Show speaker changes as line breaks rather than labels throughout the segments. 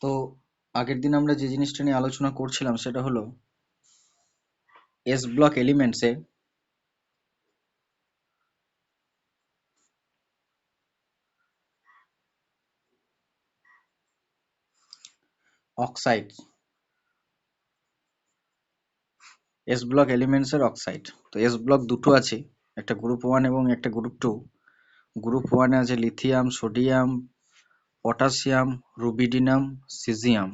তো আগের দিন আমরা যে জিনিসটা নিয়ে আলোচনা করছিলাম সেটা হলো এস ব্লক এলিমেন্টসে অক্সাইড, এস ব্লক এলিমেন্টসের অক্সাইড। তো এস ব্লক দুটো আছে, একটা গ্রুপ 1 এবং একটা গ্রুপ 2। গ্রুপ 1-এ আছে লিথিয়াম, সোডিয়াম, পটাশিয়াম, রুবিডিনাম, সিজিয়াম,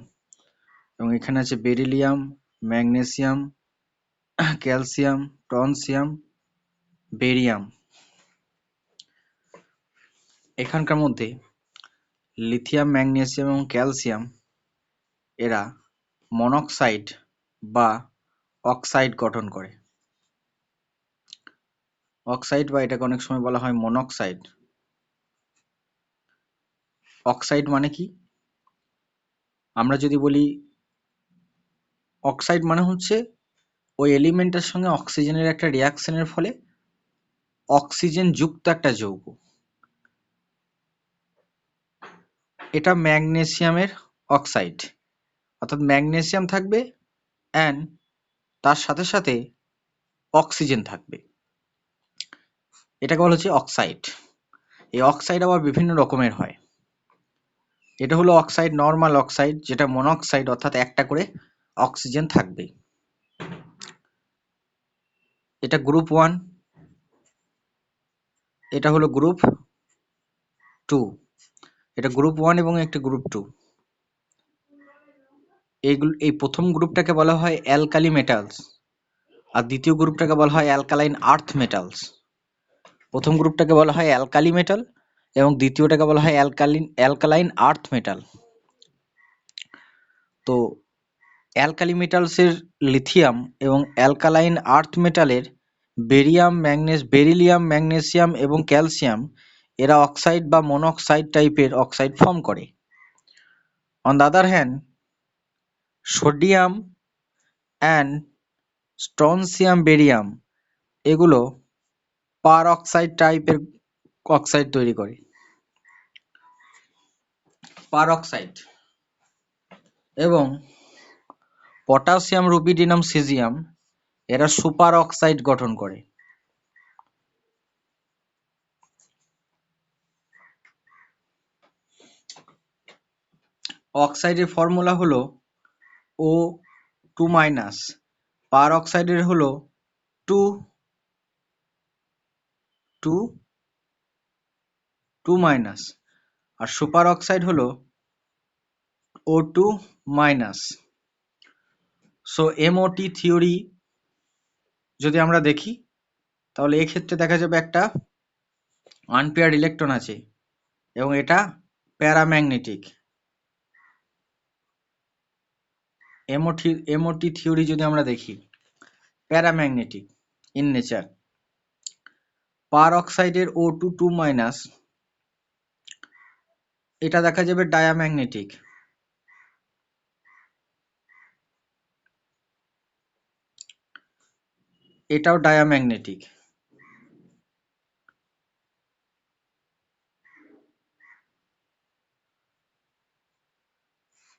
এবং এখানে আছে বেরিলিয়াম, ম্যাগনেসিয়াম, ক্যালসিয়াম, ট্রনসিয়াম, বেরিয়াম। এখানকার মধ্যে লিথিয়াম, ম্যাগনেসিয়াম এবং ক্যালসিয়াম এরা মনোক্সাইড বা অক্সাইড গঠন করে। অক্সাইড বা এটাকে অনেক সময় বলা হয় মনোক্সাইড। অক্সাইড মানে কি? আমরা যদি বলি অক্সাইড মানে হচ্ছে ওই এলিমেন্টের সঙ্গে অক্সিজেনের একটা রিয়াকশনের ফলে অক্সিজেন যুক্ত একটা যৌগ। এটা ম্যাগনেসিয়ামের অক্সাইড, অর্থাৎ ম্যাগনেসিয়াম থাকবে অ্যান্ড তার সাথে সাথে অক্সিজেন থাকবে, এটাকে বলা হচ্ছে অক্সাইড। এই অক্সাইড আবার বিভিন্ন রকমের হয়। এটা হলো অক্সাইড, নর্মাল অক্সাইড, যেটা মনোক্সাইড, অর্থাৎ একটা করে অক্সিজেন থাকবে। এটা গ্রুপ 1, এটা হলো গ্রুপ 2। এটা গ্রুপ 1 এবং একটা গ্রুপ 2। এই প্রথম গ্রুপটাকে বলা হয় অ্যালকালি মেটালস, আর দ্বিতীয় গ্রুপটাকে বলা হয় অ্যালকালাইন আর্থ মেটালস। প্রথম গ্রুপটাকে বলা হয় অ্যালকালি মেটাল এবং দ্বিতীয়টাকে বলা হয় অ্যালকালাইন আর্থ মেটাল। তো অ্যালকালি মেটালসের লিথিয়াম এবং অ্যালকালাইন আর্থ মেটালের বেরিলিয়াম, ম্যাগনেসিয়াম এবং ক্যালসিয়াম এরা অক্সাইড বা মনোক্সাইড টাইপের অক্সাইড ফর্ম করে। On the other hand, sodium and strontium, barium এগুলো পার অক্সাইড টাইপের অক্সাইড তৈরি করে। পার অক্সাইড। এবং পটাশিয়াম, রুবিডিনাম, সিজিয়াম এরা সুপার অক্সাইড গঠন করে। অক্সাইডের ফর্মুলা হলো O2-, পার অক্সাইডের হলো 2, আর সুপার অক্সাইড হলো O2-। সো এমওটি থিওরি যদি আমরা দেখি তাহলে এক্ষেত্রে দেখা যাবে একটা আনপেয়ার্ড ইলেকট্রন আছে এবং এটা প্যারাম্যাগনেটিক। এমওটি থিওরি যদি আমরা দেখি, প্যারাম্যাগনেটিক ইন নেচার। পার অক্সাইডের O2-, এটা দেখা যাবে ডায়াম্যাগনেটিক। এটাও ডায়াম্যাগনেটিক।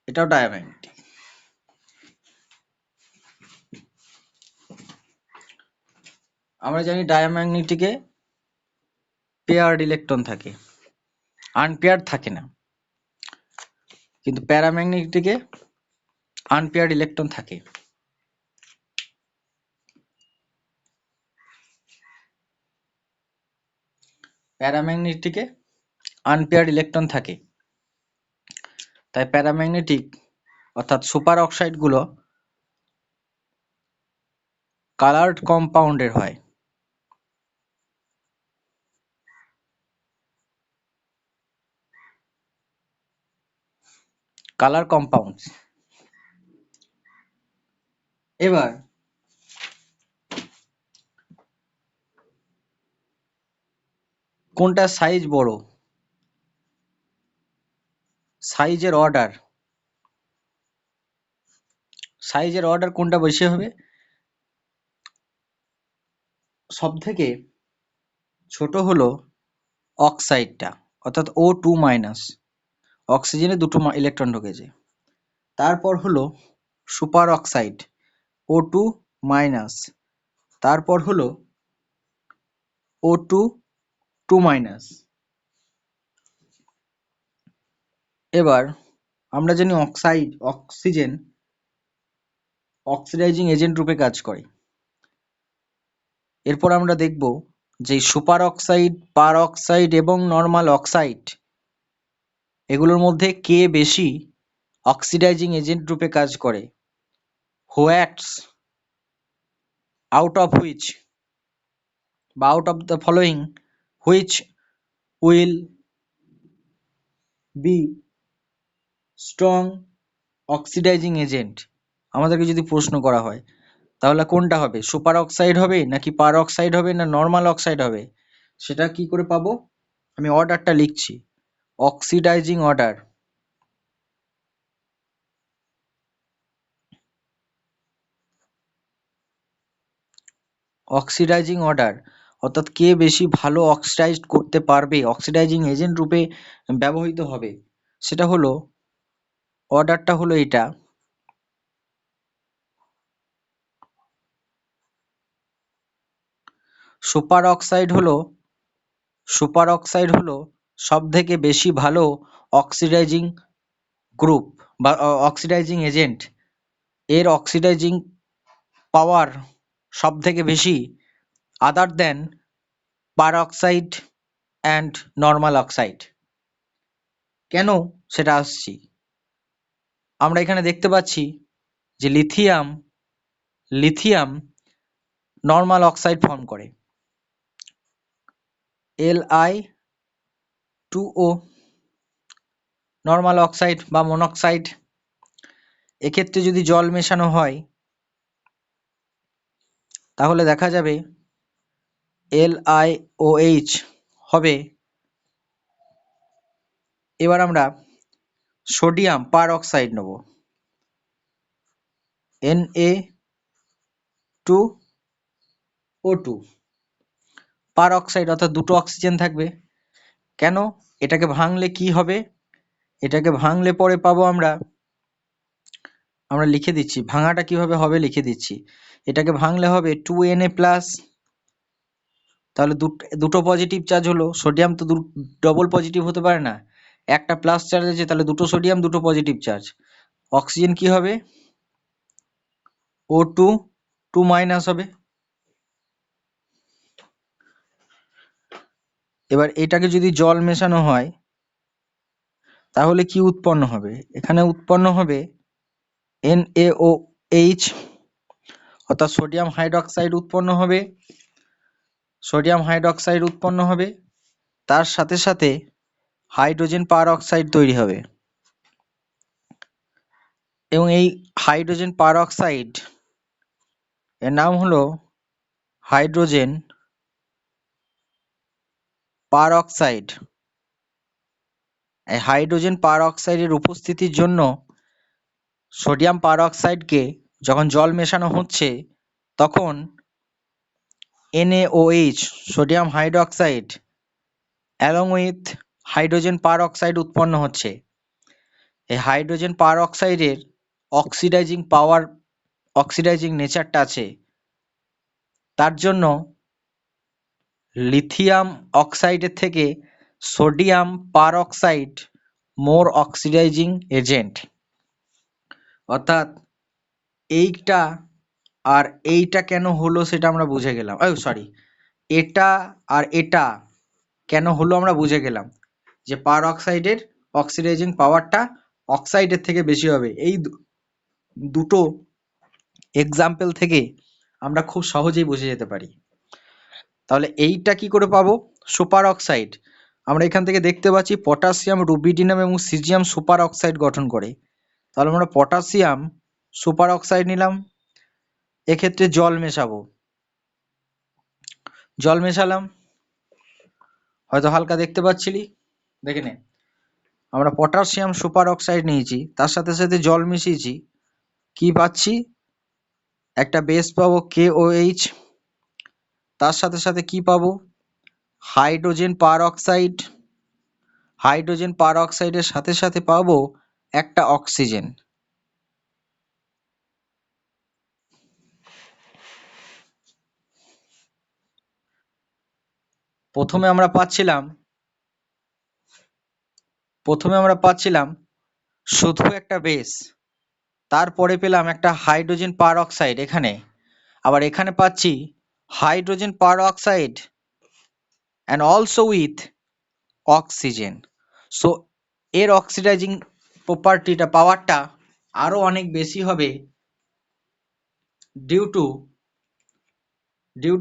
এটাও ডায়াম্যাগনেটিক। আমরা জানি ডায়াম্যাগনেটিকে পেয়ার্ড ইলেকট্রন থাকে, আনপেয়ার্ড থাকে না, কিন্তু প্যারাম্যাগনেটিকে আনপেয়ার্ড ইলেকট্রন থাকে। প্যারাম্যাগনেটিকে আনপেয়ার্ড ইলেকট্রন থাকে, তাই প্যারাম্যাগনেটিক অর্থাৎ সুপার অক্সাইড গুলো কালার্ড কম্পাউন্ডের হয়। Colour compound. এবার কোনটা সাইজ বড়, সাইজের অর্ডার কোনটা বেশি হবে? সব থেকে ছোট হলো অক্সাইডটা, অর্থাৎ O2-। অক্সিজেনে দুটো ইলেকট্রন ঢুকেছে। তারপর হলো সুপার অক্সাইড O2 মাইনাস, তারপর হলো O2 2 মাইনাস। এবার আমরা জানি অক্সিজেন অক্সিডাইজিং এজেন্ট রূপে কাজ করে। এরপর আমরা দেখব যে সুপার অক্সাইড, পার অক্সাইড এবং নর্মাল অক্সাইড এগুলোর মধ্যে কে বেশি অক্সিডাইজিং এজেন্ট রূপে কাজ করে। হোয়াটস আউট অফ হুইচ বা out of the following which will be strong oxidising agent, আমাদেরকে যদি প্রশ্ন করা হয় তাহলে কোনটা হবে, সুপার অক্সাইড হবে নাকি পার অক্সাইড হবে না নর্মাল অক্সাইড হবে, সেটা কি করে পাবো? আমি অর্ডারটা লিখছি, অক্সিডাইজিং অর্ডার। অক্সিডাইজিং অর্ডার অর্থাৎ কে বেশি ভালো অক্সিডাইজ করতে পারবে, অক্সিডাইজিং এজেন্ট রূপে ব্যবহৃত হবে, সেটা হলো অর্ডারটা হলো এটা। সুপার অক্সাইড হলো সব থেকে বেশি ভালো অক্সিডাইজিং গ্রুপ বা অক্সিডাইজিং এজেন্ট। এর অক্সিডাইজিং পাওয়ার সব থেকে বেশি আদার দেন পার অক্সাইড অ্যান্ড নর্মাল অক্সাইড। কেন সেটা আসছি। আমরা এখানে দেখতে পাচ্ছি যে লিথিয়াম নর্মাল অক্সাইড ফর্ম করে, Li2O নর্মাল অক্সাইড বা মনোক্সাইড। এক্ষেত্রে যদি জল মেশানো হয় তাহলে দেখা যাবে LiOH হবে। এবার আমরা সোডিয়াম পার অক্সাইড নেব, Na2O2 পার অক্সাইড, অর্থাৎ দুটো অক্সিজেন থাকবে। কেন? এটাকে ভাঙলে কি হবে, এটাকে ভাঙলে পরে পাবো আমরা লিখে দিচ্ছি, ভাঙাটা কিভাবে হবে লিখে দিচ্ছি। এটাকে ভাঙলে হবে 2Na প্লাস, তাহলে দুটো পজিটিভ চার্জ হলো। সোডিয়াম তো ডবল পজিটিভ হতে পারে না, একটা প্লাস চার্জ আছে, তাহলে দুটো সোডিয়াম দুটো পজিটিভ চার্জ। অক্সিজেন কি হবে, O2 2 মাইনাস হবে। এবার এটাকে যদি জল মেশানো হয় তাহলে কি উৎপন্ন হবে, এখানে উৎপন্ন হবে NaOH, অর্থাৎ সোডিয়াম হাইড্রোক্সাইড উৎপন্ন হবে। তার সাথে সাথে হাইড্রোজেন পার অক্সাইড তৈরি হবে, এবং এই হাইড্রোজেন পার অক্সাইড এর নাম হলো হাইড্রোজেন পার অক্সাইড। এই হাইড্রোজেন পার অক্সাইডের উপস্থিতির জন্য সোডিয়াম পার অক্সাইডকে যখন জল মেশানো হচ্ছে তখন NaOH sodium hydroxide along with hydrogen per oxide উৎপন্ন হচ্ছে। এই হাইড্রোজেন পার অক্সাইডের অক্সিডাইজিং নেচারটা আছে, তার জন্য লিথিয়াম অক্সাইডের থেকে সোডিয়াম পার অক্সাইড মোর অক্সিডাইজিং এজেন্ট। অর্থাৎ এইটা আর এইটা কেন হলো সেটা আমরা বুঝে গেলাম, এটা আর এটা কেন হলো আমরা বুঝে গেলাম, যে পার অক্সাইডের অক্সিডাইজিং পাওয়ারটা অক্সাইডের থেকে বেশি হবে। এই দুটো এক্সাম্পল থেকে আমরা খুব সহজেই বুঝে যেতে পারি। তাহলে এইটা কি করে পাবো, সুপার অক্সাইড। আমরা এখান থেকে দেখতে পাচ্ছি পটাশিয়াম, রুবিডিনাম এবং সিজিয়াম সুপার অক্সাইড গঠন করে। তাহলে আমরা পটাশিয়াম সুপার অক্সাইড নিলাম, এক্ষেত্রে জল মেশালাম, হয়তো হালকা দেখতে পাচ্ছিলি, দেখে নে। আমরা পটাশিয়াম সুপার অক্সাইড নিয়েছি, তার সাথে সাথে জল মিশিয়েছি, কি পাচ্ছি, একটা বেস পাবো KOH, তার সাথে সাথে কি পাবো, হাইড্রোজেন পার অক্সাইড। হাইড্রোজেন পার অক্সাইডের সাথে সাথে পাবো একটা অক্সিজেন। প্রথমে আমরা পাচ্ছিলাম শুধু একটা বেস, তারপরে পেলাম একটা হাইড্রোজেন পার অক্সাইড, এখানে আবার এখানে পাচ্ছি hydrogen peroxide and also with oxygen. So এর অক্সিডাইজিং প্রপার্টিটা পাওয়ারটা আরো অনেক বেশি হবে due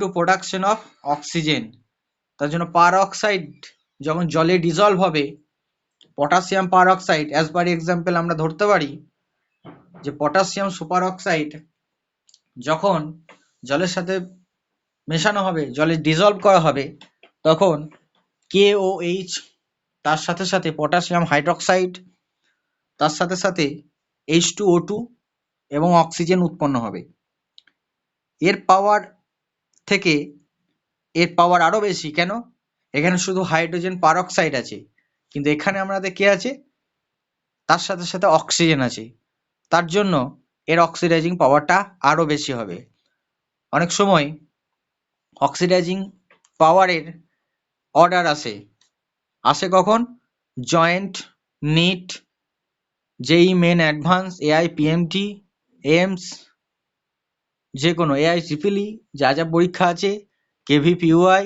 to production of oxygen. তার জন্য পার অক্সাইড যখন জলে ডিজলভ হবে, potassium peroxide as per example আমরা ধরতে পারি যে পটাশিয়াম সুপার অক্সাইড যখন জলের সাথে মেশানো হবে, জলে ডিজলভ করা হবে, তখন KOH, তার সাথে সাথে পটাশিয়াম হাইড্রোক্সাইড, তার সাথে সাথে H2O2 এবং অক্সিজেন উৎপন্ন হবে। এর পাওয়ার আরো বেশি। কেন? এখানে শুধু হাইড্রোজেন পার অক্সাইড আছে, কিন্তু এখানে আমাদের কে আছে? তার সাথে সাথে অক্সিজেন আছে। তার জন্য এর অক্সিডাইজিং পাওয়ারটা আরো বেশি হবে। অনেক সময় অক্সিডাইজিং পাওয়ারের অর্ডার আসে কখন? Joint, NEET, JEE Main advance, AI PMT, AIIMS, যে কোনো AI ট্রিপল-ই, যা যা পরীক্ষা আছে, KVPUI,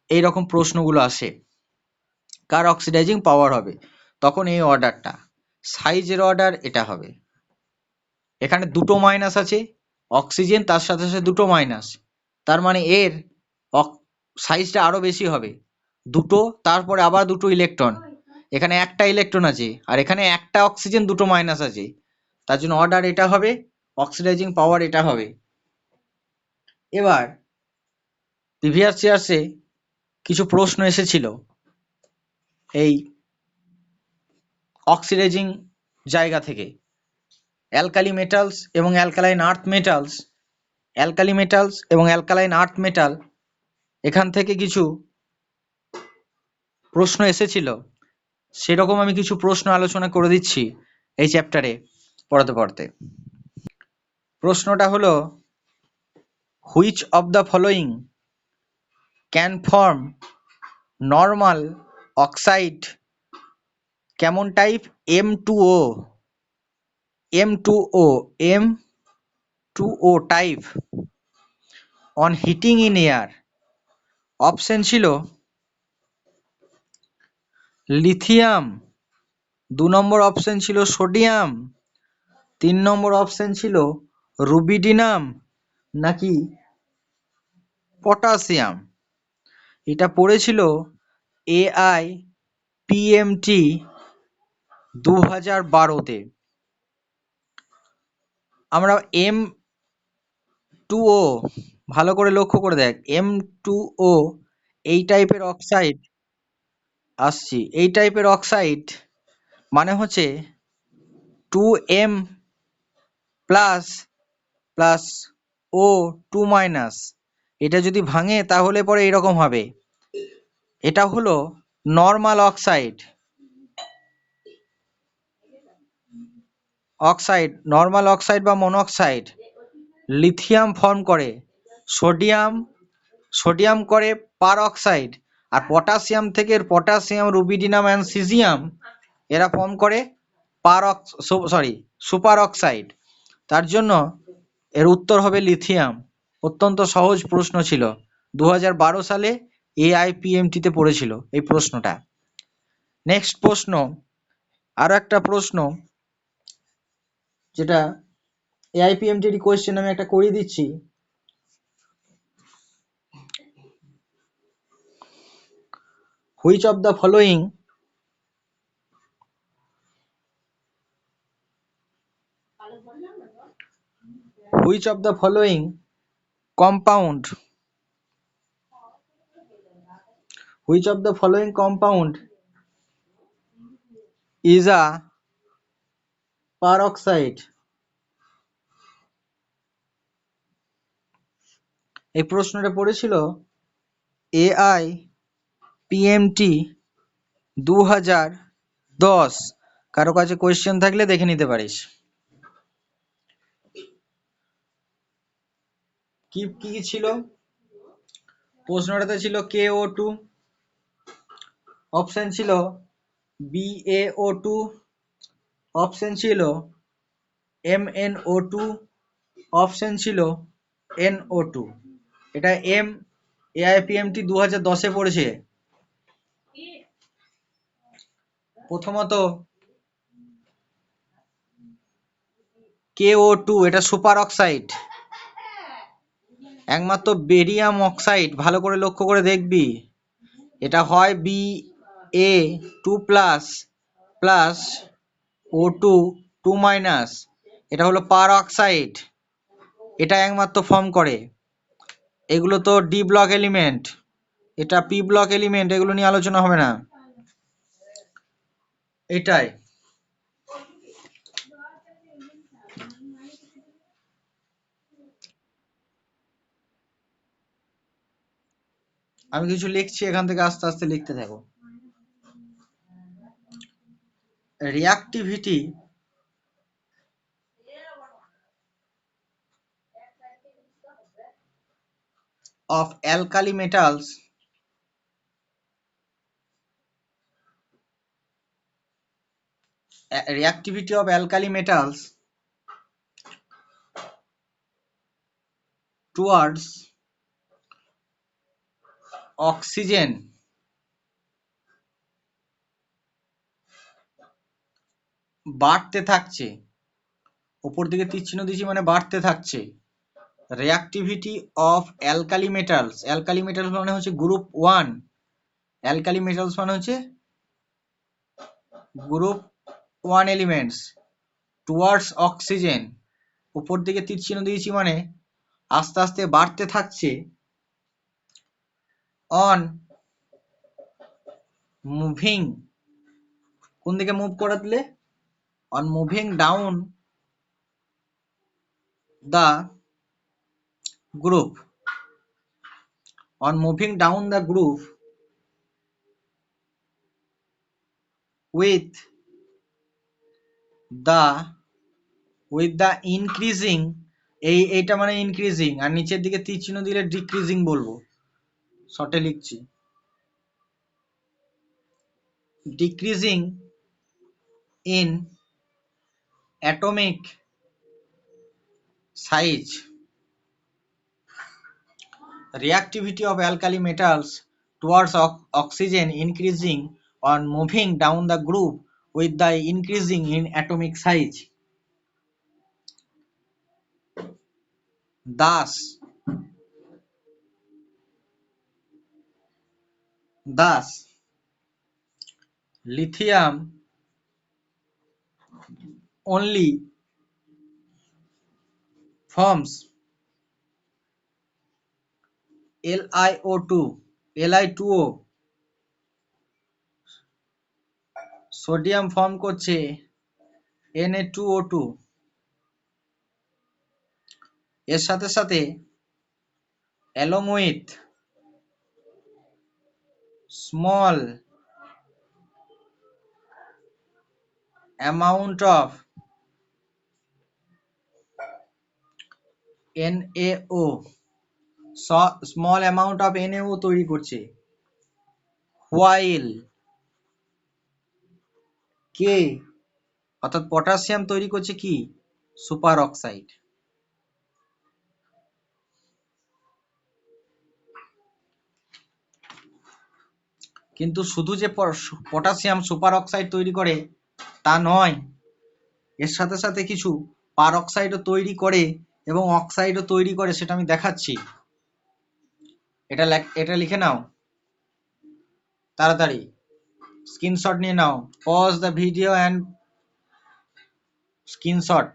এইরকম প্রশ্নগুলো আসে। কার অক্সিডাইজিং পাওয়ার হবে? তখন এই অর্ডারটা, সাইজের অর্ডার এটা হবে। এখানে দুটো মাইনাস আছে, অক্সিজেন তার সাথে সাথে দুটো মাইনাস, তার মানে এর সাইজটা আরো বেশি হবে। দুটো, তারপরে আবার দুটো ইলেকট্রন, এখানে একটা ইলেকট্রন আছে, আর এখানে একটা অক্সিজেন, দুটো মাইনাস আছে, তার জন্য অর্ডার এটা হবে, অক্সিডাইজিং পাওয়ার এটা হবে। এবার প্রিভিয়াস ইয়ার্সে কিছু প্রশ্ন এসেছিল এই অক্সিডাইজিং জায়গা থেকে, অ্যালকালি মেটালস এবং অ্যালকালাইন আর্থ মেটাল, এখান থেকে কিছু প্রশ্ন এসেছিল। সেরকম আমি কিছু প্রশ্ন আলোচনা করে দিচ্ছি এই চ্যাপ্টারে পড়তে। প্রশ্নটা হলো, which of the following can form normal oxide কেমন type M2O type on heating in air? Option ছিল লিথিয়াম, 2 নম্বর অপশন ছিল সোডিয়াম, 3 নম্বর অপশন ছিল রুবিডিনাম, নাকি পটাশিয়াম। এটা পড়েছিল AIPMT 2012-তে। আমরা M2O ভালো করে লক্ষ্য করে দেখ, M2O এই টাইপের অক্সাইড আসছি। এই টাইপের অক্সাইড মানে হচ্ছে 2M plus plus O2 minus, এটা যদি ভাঙে তাহলে পরে এরকম হবে। এটা হলো নর্মাল অক্সাইড, নর্মাল অক্সাইড বা মনোক্সাইড। লিথিয়াম ফর্ম করে সোডিয়াম করে পার অক্সাইড, আর পটাশিয়াম থেকে পটাশিয়াম, রুবিডিনাম অ্যান্ড সিজিয়াম এরা ফর্ম করে সুপার অক্সাইড। তার জন্য এর উত্তর হবে লিথিয়াম। অত্যন্ত সহজ প্রশ্ন ছিল, 2012 সালে AIPMT-তে পড়েছিল এই প্রশ্নটা। নেক্সট প্রশ্ন, আরো একটা প্রশ্ন যেটা AIPMT কোয়েশ্চেন আমি একটা করিয়ে দিচ্ছি। Which of the following compound is a peroxide? এই প্রশ্নটা পড়েছিল AIPMT 2010। কারো কাছে কোয়েশ্চেন থাকলে দেখে নিতে পারিস। কি ছিল? প্রশ্নটাতে ছিল KO2, অপশন ছিল BaO2, অপশন ছিল MnO2, অপশন ছিল NO2। এটা AIPMT 2010-এ পড়েছে। প্রথমত KO2 এটা সুপার অক্সাইড, একমাত্র বেরিয়াম অক্সাইড, ভালো করে লক্ষ্য করে দেখবি, এটা হয় Ba2 plus plus O2 2 minus, এটা হলো পার অক্সাইড, এটা একমাত্র ফর্ম করে। এগুলো তো ডি ব্লক এলিমেন্ট, এটা পি ব্লক এলিমেন্ট, এগুলো নিয়ে আলোচনা হবে না। এটাই আমি কিছু লিখছি, এখান থেকে আস্তে আস্তে লিখতে থাকো। Reactivity of alkali metals reactivity of alkali metals towards oxygen বাড়তে থাকছে, উপর দিকে তীর চিহ্ন দিয়েছি মানে বাড়তে থাকছে। Reactivity of alkali metals, alkali metals মানে হচ্ছে গ্রুপ 1, অ্যালকালি মেটালস মানে হচ্ছে গ্রুপ 1 এলিমেন্টস, টুয়ার্ডস অক্সিজেন, উপর দিকে তীর চিহ্ন দিয়েছি মানে আস্তে আস্তে বাড়তে থাকছে, অন মুভিং, কোন দিকে মুভ করে দিলে, on moving down the group, on moving down the groove with the increasing, এইটা মানে ইনক্রিজিং, আর নিচের দিকে তীর চিহ্ন দিলে ডিক্রিজিং বলবো, শর্টে লিখছি, decreasing in atomic size, reactivity of alkali metals towards oxygen increasing on moving down the groove with the increasing in atomic size. Thus lithium only forms Li2O, sodium form করছে Na2O2, এর সাথে সাথে along with small amount of NaO, small amount of NaO তৈরি করছে, while K অর্থাৎ potassium তৈরি করছে কি, সুপার অক্সাইড। কিন্তু শুধু যে পটাশিয়াম সুপার অক্সাইড তৈরি করে তা নয়, এর সাথে সাথে কিছু পার অক্সাইডও তৈরি করে এবং অক্সাইডও তৈরি করে, সেটা আমি দেখাচ্ছি। এটা লিখে নাও তাড়াতাড়ি, স্ক্রিনশট নিয়ে নাও, pause the video and screenshot,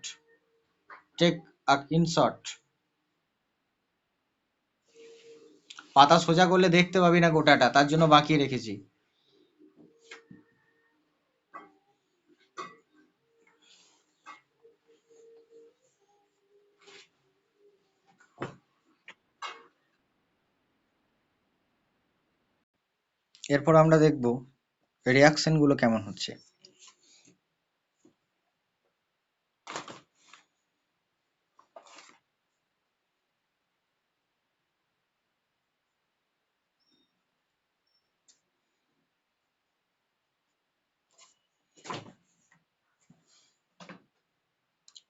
take a screenshot. পাতা সোজা করলে দেখতে পাবি না গোটাটা, তার জন্য বাঁকিয়ে রেখেছি। এরপর আমরা দেখব রিয়াকশন গুলো কেমন হচ্ছে।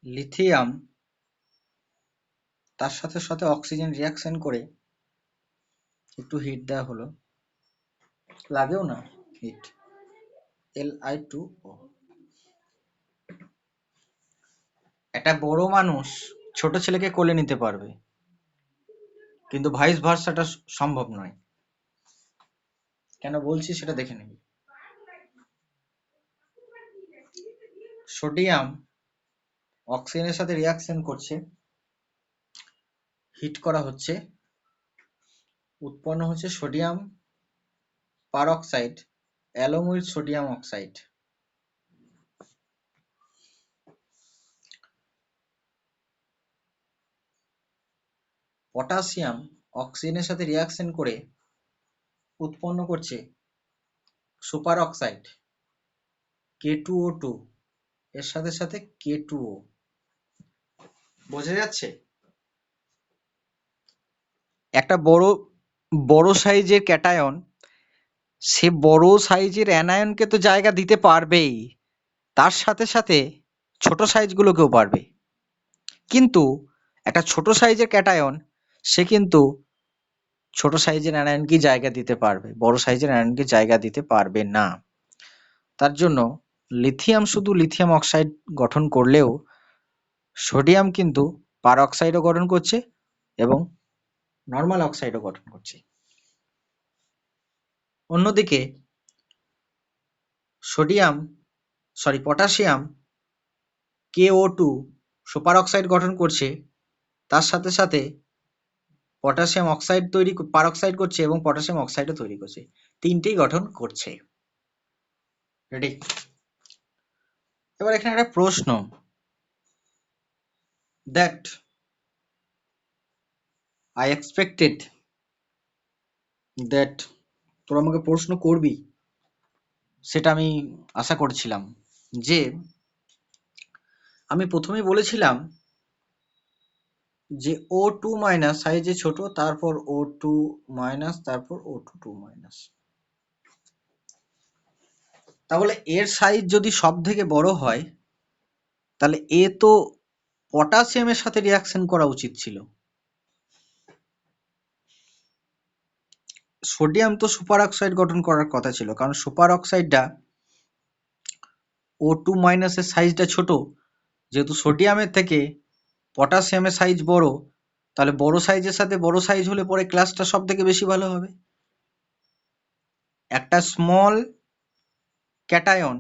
লিথিয়াম তার সাথে সাথে অক্সিজেন রিয়াকশন করে একটু হিট দেওয়া হলো, লাগেও না হিট, Li2O। একটা বড় মানুষ ছোট ছেলেকে কোলে নিতে পারবে, কিন্তু ভাইস ভার্সাটা সম্ভব নয়। কেন বলছি সেটা দেখে নিন। সোডিয়াম অক্সিজেনের সাথে রিয়াকশন করছে, হিট করা হচ্ছে, উৎপন্ন হচ্ছে sodium peroxide along with sodium oxide. Potassium অক্সিজেনের সাথে রিয়াকশন করে উৎপন্ন করছে সুপার অক্সাইড K2O2 এর সাথে সাথে K2O। বোঝা যাচ্ছে? একটা বড় সাইজের ক্যাটায়ন সে বড় সাইজের অ্যানায়নকে তো জায়গা দিতে পারবেই, তার সাথে সাথে ছোট সাইজগুলোকেও পারবে। কিন্তু একটা ছোট সাইজের ক্যাটায়ন সে কিন্তু ছোট সাইজের অ্যানায়নকে জায়গা দিতে পারবে, বড় সাইজের অ্যানায়নকে জায়গা দিতে পারবে না। তার জন্য লিথিয়াম শুধু লিথিয়াম অক্সাইড গঠন করলেও সোডিয়াম কিন্তু পারঅক্সাইডও গঠন করছে এবং নর্মাল অক্সাইডও গঠন করছে। অন্যদিকে পটাশিয়াম KO2 সুপার অক্সাইড গঠন করছে, তার সাথে সাথে পটাশিয়াম অক্সাইড পারঅক্সাইড করছে এবং পটাশিয়াম অক্সাইডও তৈরি করছে, তিনটেই গঠন করছে। রেডি? এবার এখানে একটা প্রশ্ন, দ্যাট আই এক্সপেক্টেড দ্যাট তোরা আমাকে প্রশ্ন করবি, সেটা আমি আশা করেছিলাম। যে আমি প্রথমেই বলেছিলাম যে O2 মাইনাস সাইজে ছোট, তারপর O2 মাইনাস, তারপর O2 মাইনাস। তাহলে এর সাইজ যদি সব থেকে বড় হয় তাহলে এ তো পটাশিয়ামের সাথে রিয়াকশন করা উচিত ছিল। সোডিয়াম তো সুপার অক্সাইড গঠন করার কথা ছিল, কারণ সুপার অক্সাইডটা O2 মাইনাসের সাইজটা ছোট, যেহেতু সোডিয়ামের থেকে পটাশিয়ামের সাইজ বড়, তাহলে বড় সাইজের সাথে বড় সাইজ হলে পরে ক্লাসটা সব থেকে বেশি ভালো হবে। একটা স্মল ক্যাটায়ন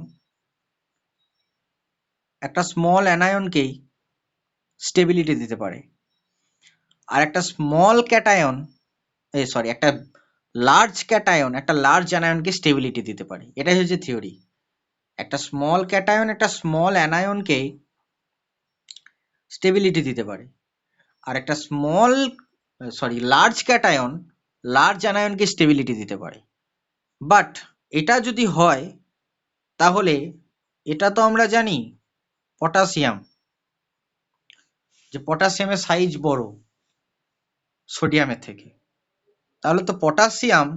একটা স্মল অ্যানায়নকেই স্টেবিলিটি দিতে পারে, আর একটা স্মল ক্যাটায়ন একটা লার্জ ক্যাটায়ন একটা লার্জ অ্যানায়নকে স্টেবিলিটি দিতে পারে। এটাই হচ্ছে থিওরি। একটা স্মল ক্যাটায়ন একটা স্মল অ্যানায়নকে স্টেবিলিটি দিতে পারে, আর একটা লার্জ ক্যাটায়ন লার্জ অ্যানায়নকে স্টেবিলিটি দিতে পারে। বাট এটা যদি হয় তাহলে এটা তো আমরা জানি পটাশিয়াম, যে পটাশিয়ামের সাইজ বড় সোডিয়ামের থেকে, তাহলে তো পটাশিয়াম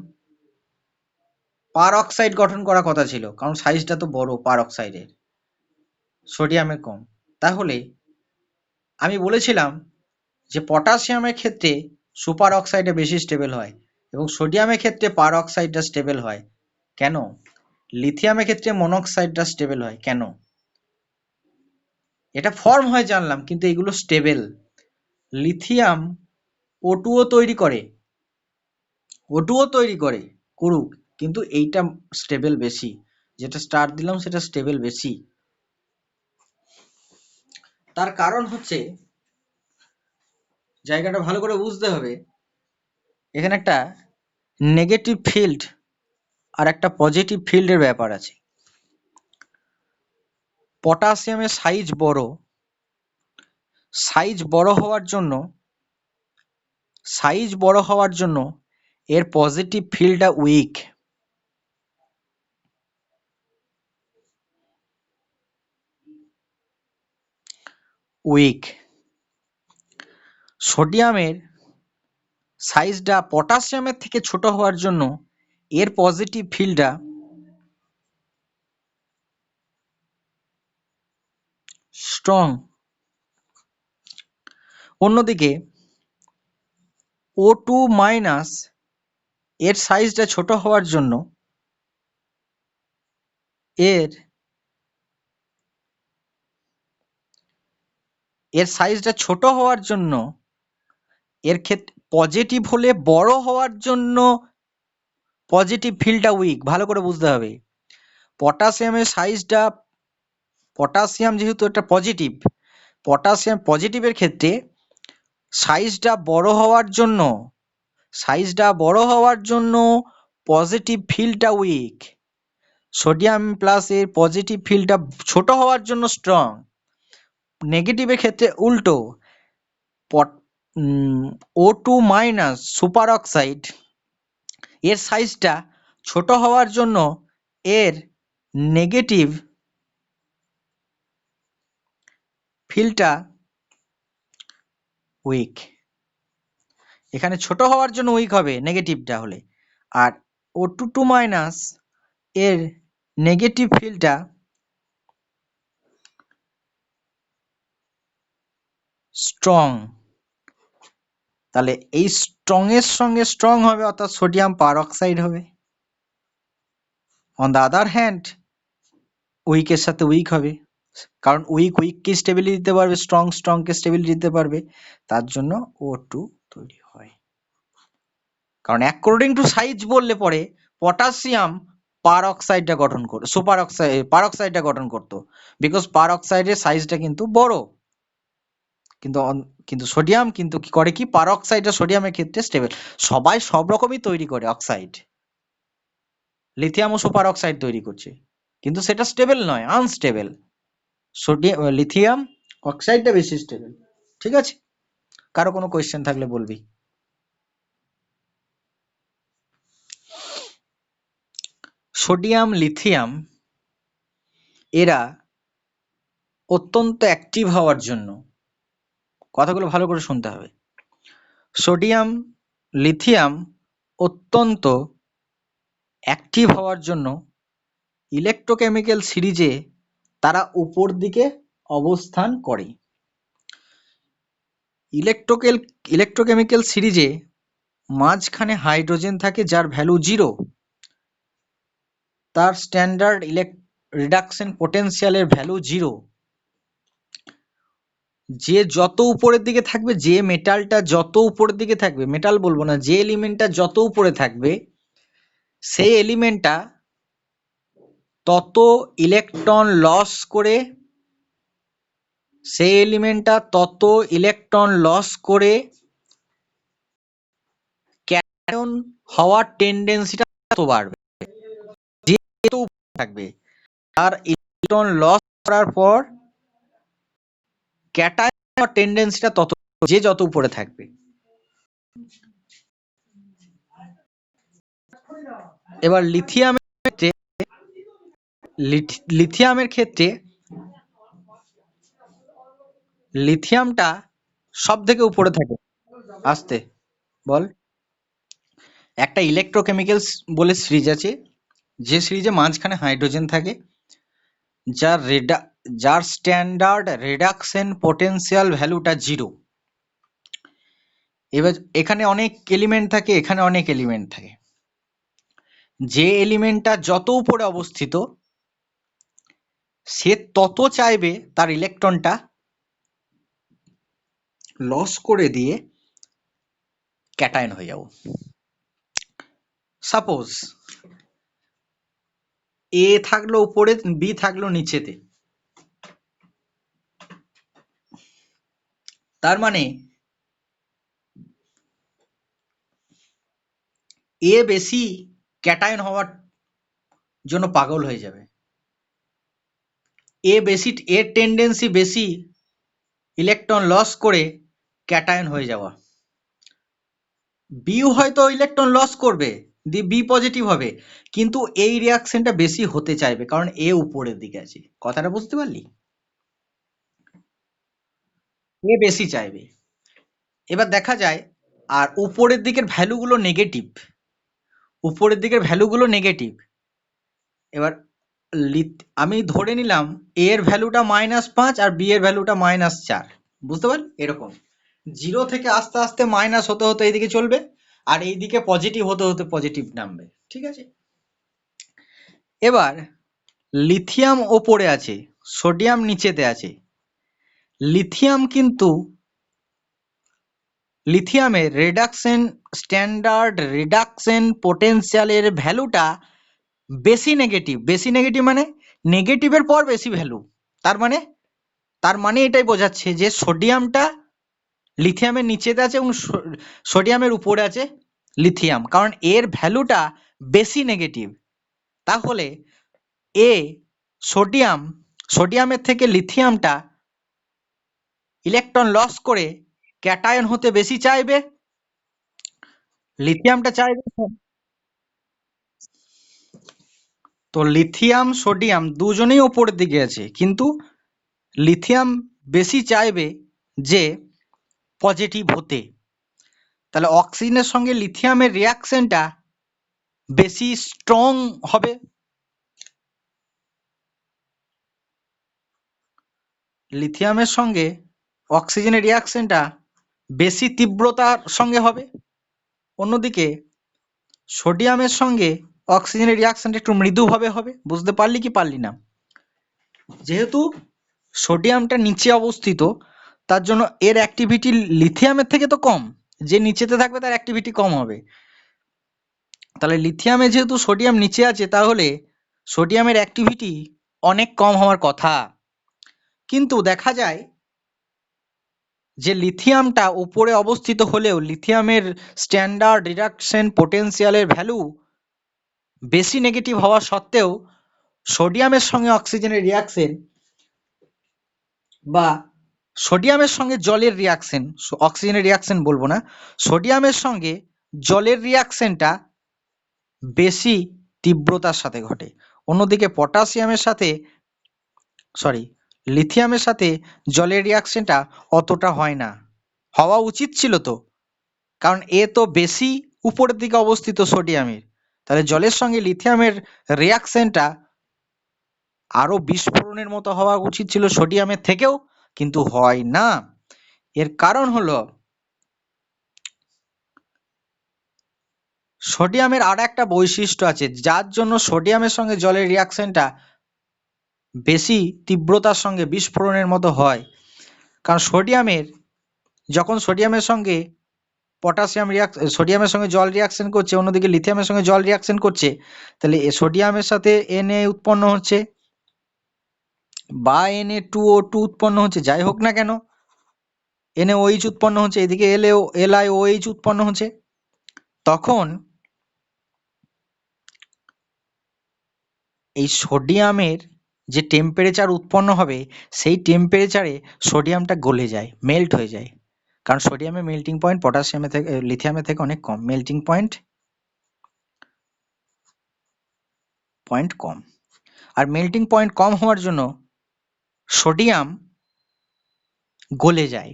পার অক্সাইড গঠন করার কথা ছিল, কারণ সাইজটা তো বড় পার অক্সাইডের, সোডিয়ামের কম। তাহলে আমি বলেছিলাম যে পটাশিয়ামের ক্ষেত্রে সুপার অক্সাইডে বেশি স্টেবল হয় এবং সোডিয়ামের ক্ষেত্রে পার অক্সাইডটা স্টেবল হয়। কেন? লিথিয়ামের ক্ষেত্রে মনোক্সাইডটা স্টেবল হয় কেন? এটা ফর্ম হয় জানলাম, কিন্তু এগুলো স্টেবল। লিথিয়াম O2 তৈরি করে করুক, কিন্তু এইটা স্টেবল বেশি, যেটা স্টার দিলাম সেটা স্টেবল বেশি। তার কারণ হচ্ছে, জায়গাটা ভালো করে বুঝতে হবে, এখানে একটা নেগেটিভ ফিল্ড আর একটা পজিটিভ ফিল্ডের ব্যাপার আছে। পটাশিয়ামের সাইজ বড় হওয়ার জন্য এর পজিটিভ ফিল্ডটা উইক। সোডিয়ামের সাইজটা পটাশিয়ামের থেকে ছোট হওয়ার জন্য এর পজিটিভ ফিল্ডটা স্ট্রং। অন্যদিকে O2 মাইনাস এর সাইজটা ছোট হওয়ার জন্য এর সাইজটা ছোট হওয়ার জন্য এর ক্ষেত্রে পজিটিভ হলে বড় হওয়ার জন্য পজিটিভ ফিল্ডটা উইক, ভালো করে বুঝতে হবে। পটাশিয়ামের সাইজটা, পটাশিয়াম যেহেতু একটা পজিটিভ, পটাশিয়াম পজিটিভের ক্ষেত্রে সাইজটা বড় হওয়ার জন্য পজিটিভ ফিল্ডটা উইক। সোডিয়াম প্লাস এর পজিটিভ ফিল্ডটা ছোট হওয়ার জন্য স্ট্রং। নেগেটিভের ক্ষেত্রে উল্টো, O2 মাইনাস সুপার অক্সাইড এর সাইজটা ছোট হওয়ার জন্য এর নেগেটিভ ফিল্ডটা উইক। এখানে ছোট হওয়ার জন্য উইক হবে নেগেটিভটা হলে, আর O2 মাইনাস এর নেগেটিভ ফিল্ডটা স্ট্রং। তাহলে এই স্ট্রং এর সঙ্গে স্ট্রং হবে, অর্থাৎ সোডিয়াম পারঅক্সাইড হবে। অন দ্য আদার হ্যান্ড উইকের সাথে উইক হবে, কারণ উইককে স্টেবিলিটি দিতে পারবে, স্ট্রংকে স্টেবিলিটি দিতে পারবে, তার জন্য O2 তৈরি হয়। কারণ অ্যাকর্ডিং টু সাইজ বললে পরে পটাশিয়াম পারঅক্সাইডটা গঠন করে, পারঅক্সাইডটা গঠন করতো, বিকজ পারঅক্সাইডের সাইজটা কিন্তু বড়। কিন্তু সোডিয়াম কিন্তু কি করে, কি পারঅক্সাইডটা সোডিয়ামের ক্ষেত্রে স্টেবল। সবাই সব রকমই তৈরি করে অক্সাইড, লিথিয়ামও সুপার অক্সাইড তৈরি করছে, কিন্তু সেটা স্টেবল নয়, আনস্টেবল। লিথিয়াম অক্সাইডটা বেশি স্টেবল। ঠিক আছে, কারো কোনো কোয়েশ্চেন থাকলে বলবি। সোডিয়াম লিথিয়াম এরা অত্যন্ত অ্যাক্টিভ হওয়ার জন্য, কথাগুলো ভালো করে শুনতে হবে, সোডিয়াম লিথিয়াম অত্যন্ত অ্যাক্টিভ হওয়ার জন্য ইলেকট্রোকেমিক্যাল সিরিজে তারা উপর দিকে অবস্থান করে। ইলেকট্রোকেমিক্যাল সিরিজে মাঝখানে হাইড্রোজেন থাকে যার ভ্যালু 0, তার স্ট্যান্ডার্ড রিডাকশন পোটেনশিয়ালের ভ্যালু 0। যে যত উপরের দিকে থাকবে, যে মেটালটা যত উপরের দিকে থাকবে, মেটাল বলবো না, যে এলিমেন্টটা যত উপরে থাকবে, সেই এলিমেন্টটা তত ইলেকট্রন লস করে, ক্যাটায়ন হওয়ার টেন্ডেন্সিটা তত বাড়বে। যে যত উপরে থাকবে, আর ইলেকট্রন লস করার পর ক্যাটায়ন হওয়ার টেন্ডেন্সিটা তত, যে যত উপরে থাকবে। এবার লিথিয়ামের ক্ষেত্রে লিথিয়ামটা সব থেকে উপরে থাকে। আসতে বল। একটা ইলেকট্রোকেমিক্যালস বলে সিরিজ আছে, যে সিরিজে মাঝখানে হাইড্রোজেন থাকে, যার স্ট্যান্ডার্ড রিডাকশন পোটেনশিয়াল ভ্যালুটা 0। এবার এখানে অনেক এলিমেন্ট থাকে, এখানে অনেক এলিমেন্ট থাকে, যে এলিমেন্টটা যত উপরে অবস্থিত সে তত চাইবে তার ইলেকট্রনটা লস করে দিয়ে ক্যাটায়ন হয়ে যাও। সাপোজ এ থাকলো উপরে, বি থাকলো নিচেতে, তার মানে এ বেশি ক্যাটায়ন হওয়ার জন্য পাগল হয়ে যাবে, এর টেন্ডেন্সি বেশি ইলেকট্রন লস করে ক্যাটায়ন হয়ে যাওয়া। বিও হয়তো ইলেকট্রন লস করবে, দিয়ে বি পজিটিভ হবে, কিন্তু এই রিয়াকশনটা বেশি হতে চাইবে, কারণ এ উপরের দিকে আছে। কথাটা বুঝতে পারলি? এ বেশি চাইবে। এবার দেখা যায়, আর উপরের দিকের ভ্যালুগুলো নেগেটিভ, এবার আমি ধরে নিলাম এ এর ভ্যালুটা -5 আর বি এর ভ্যালুটা -4, বুঝতে পারলি? এরকম জিরো থেকে আস্তে আস্তে মাইনাস হতে হতে এইদিকে চলবে, আর এইদিকে পজিটিভ হতে হতে পজিটিভ নামবে। ঠিক আছে, এবার লিথিয়াম ওপরে আছে, সোডিয়াম নিচেতে আছে। লিথিয়াম কিন্তু লিথিয়ামের রিডাকশন স্ট্যান্ডার্ড রিডাকশন পোটেনশিয়ালের ভ্যালুটা বেশি নেগেটিভ। বেশি নেগেটিভ মানে নেগেটিভের পর বেশি ভ্যালু। তার মানে এটাই বোঝাচ্ছে যে সোডিয়ামটা লিথিয়ামের নিচেতে আছে এবং সোডিয়ামের উপরে আছে লিথিয়াম, কারণ এর ভ্যালুটা বেশি নেগেটিভ। তাহলে এ সোডিয়ামের থেকে লিথিয়ামটা ইলেকট্রন লস করে ক্যাটায়ন হতে বেশি চাইবে, লিথিয়ামটা চাইবে। তো লিথিয়াম সোডিয়াম দুজনেই ওপরের দিকে আছে, কিন্তু লিথিয়াম বেশি চাইবে যে পজিটিভ হতে। তাহলে অক্সিজেনের সঙ্গে লিথিয়ামের রিয়াকশনটা বেশি স্ট্রং হবে। লিথিয়ামের সঙ্গে অক্সিজেনের রিয়াকশনটা বেশি তীব্রতার সঙ্গে হবে। অন্যদিকে সোডিয়ামের সঙ্গে অক্সিজেনের রিয়াকশনটা একটু মৃদুভাবে হবে। বুঝতে পারলি কি পারলি না? যেহেতু সোডিয়ামটা নিচে অবস্থিত, তার জন্য এর অ্যাক্টিভিটি লিথিয়ামের থেকে তো কম। যে নিচেতে থাকবে তার অ্যাক্টিভিটি কম হবে। তাহলে লিথিয়ামে যেহেতু সোডিয়াম নিচে আছে, তাহলে সোডিয়ামের অ্যাক্টিভিটি অনেক কম হওয়ার কথা। কিন্তু দেখা যায় যে লিথিয়ামটা উপরে অবস্থিত হলেও লিথিয়ামের স্ট্যান্ডার্ড রিডাকশন পোটেনশিয়ালের ভ্যালু বেশি নেগেটিভ হওয়া সত্ত্বেও সোডিয়ামের সঙ্গে অক্সিজেনের রিয়াকশন বা সোডিয়ামের সঙ্গে জলের রিয়াকশন, অক্সিজেনের রিয়াকশন বলবো না, সোডিয়ামের সঙ্গে জলের রিয়াকশনটা বেশি তীব্রতার সাথে ঘটে। অন্যদিকে লিথিয়ামের সাথে জলের রিয়াকশনটা অতটা হয় না। হওয়া উচিত ছিল তো, কারণ এ তো বেশি উপরের দিকে অবস্থিত সোডিয়ামের। তাহলে জলের সঙ্গে লিথিয়ামের রিয়াকশনটা আরো বিস্ফোরণের মতো হওয়া উচিত ছিল সোডিয়ামের থেকেও, কিন্তু হয় না। এর কারণ হলো সোডিয়ামের আর একটা বৈশিষ্ট্য আছে, যার জন্য সোডিয়ামের সঙ্গে জলের রিয়াকশনটা বেশি তীব্রতার সঙ্গে বিস্ফোরণের মতো হয়। কারণ যখন সোডিয়ামের সঙ্গে সোডিয়ামের সঙ্গে জল রিয়াকশন করছে, অন্যদিকে লিথিয়ামের সঙ্গে জল রিয়াকশন করছে, তাহলে সোডিয়ামের সাথে Na উৎপন্ন হচ্ছে বা Na2O2 উৎপন্ন হচ্ছে, যাই হোক না কেন NaOH উৎপন্ন হচ্ছে, এদিকে LiOH উৎপন্ন হচ্ছে। তখন এই সোডিয়ামের যে টেম্পারেচার উৎপন্ন হবে, সেই টেম্পারেচারে সোডিয়ামটা গলে যায়, মেল্ট হয়ে যায়। কারণ সোডিয়ামের মেল্টিং পয়েন্ট লিথিয়ামের থেকে অনেক কম, মেল্টিং পয়েন্ট কম। আর মেল্টিং পয়েন্ট কম হওয়ার জন্য সোডিয়াম গলে যায়